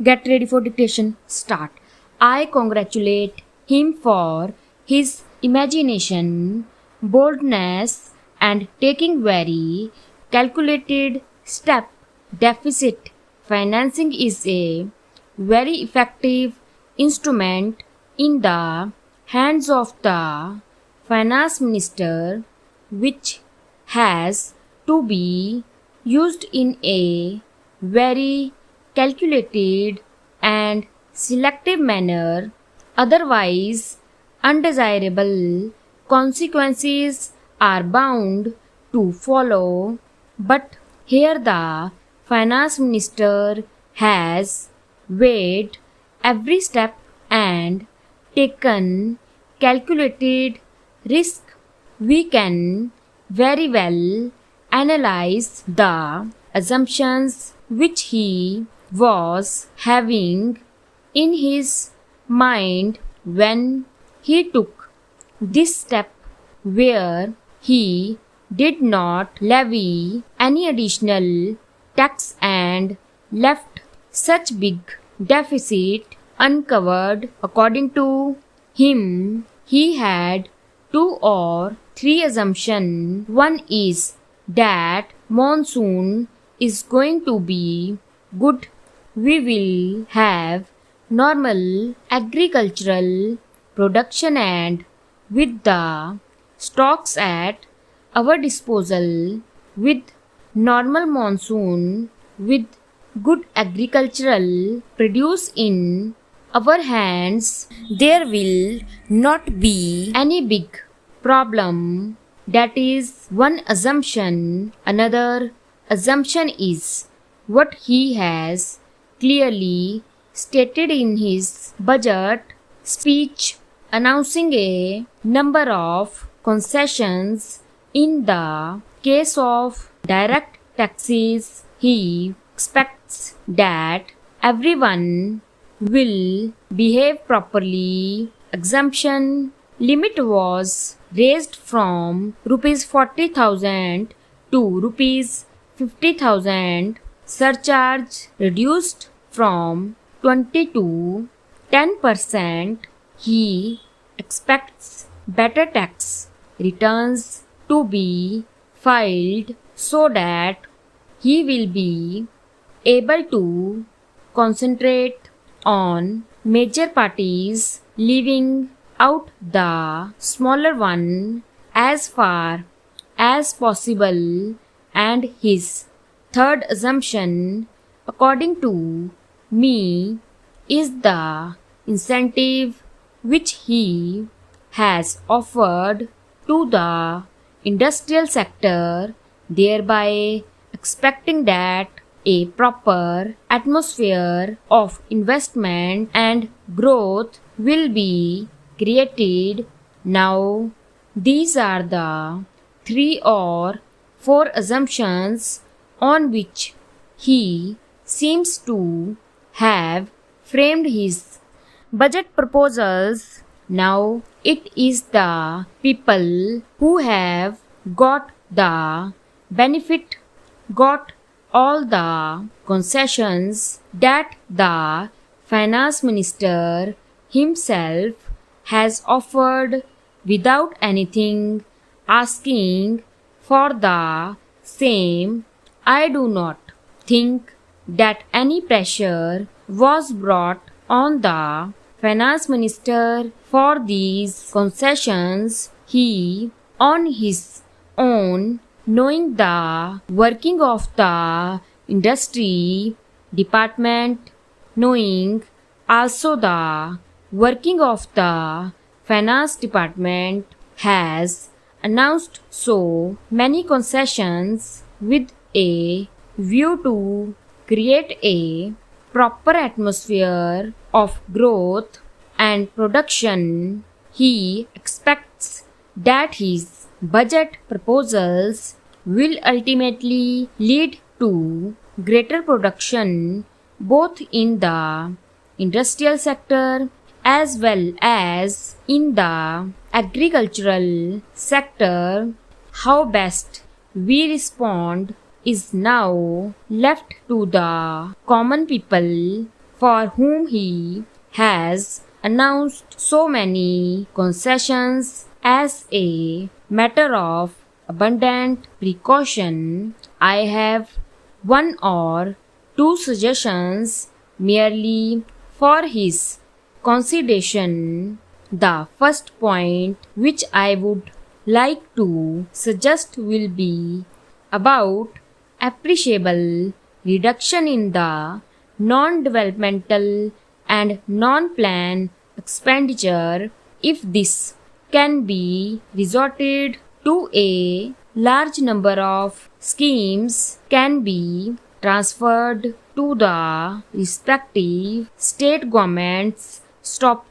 Get ready for dictation. Start. I congratulate him for his imagination, boldness, and taking very calculated step. Deficit financing is a very effective instrument in the hands of the finance minister, which has to be used in a very calculated and selective manner, otherwise undesirable consequences are bound to follow. But here the finance minister has weighed every step and taken calculated risk. We can very well analyze the assumptions which he was having in his mind when he took this step, where he did not levy any additional tax and left such big deficit uncovered. According to him, he had two or three assumptions. One is that monsoon is going to be good. We will have normal agricultural production, and with the stocks at our disposal, with normal monsoon, with good agricultural produce in our hands, there will not be any big problem. That is one assumption. Another assumption is what he has clearly stated in his budget speech, announcing a number of concessions in the case of direct taxes. He expects that everyone will behave properly. Exemption limit was raised from rupees 40,000 to rupees 50,000. Surcharge reduced from 20 to 10%. He expects better tax returns to be filed so that he will be able to concentrate on major parties, leaving out the smaller one as far as possible. And his third assumption, according to me, is the incentive which he has offered to the industrial sector, thereby expecting that a proper atmosphere of investment and growth will be created. Now, these are the 3 or 4 assumptions on which he seems to have framed his budget proposals. Now, it is the people who have got the benefit, got all the concessions that the finance minister himself has offered without anything asking for the same. I do not think that any pressure was brought on the finance minister for these concessions. He, on his own, knowing the working of the industry department, knowing also the working of the finance department, has announced so many concessions with a view to create a proper atmosphere of growth and production. He expects that his budget proposals will ultimately lead to greater production both in the industrial sector as well as in the agricultural sector. How best we respond is now left to the common people. for whom he has announced so many concessions as a matter of abundant precaution, I have one or two suggestions merely for his consideration. The first point which I would like to suggest will be about appreciable reduction in the non-developmental and non-plan expenditure. If this can be resorted to, a large number of schemes can be transferred to the respective state governments, stop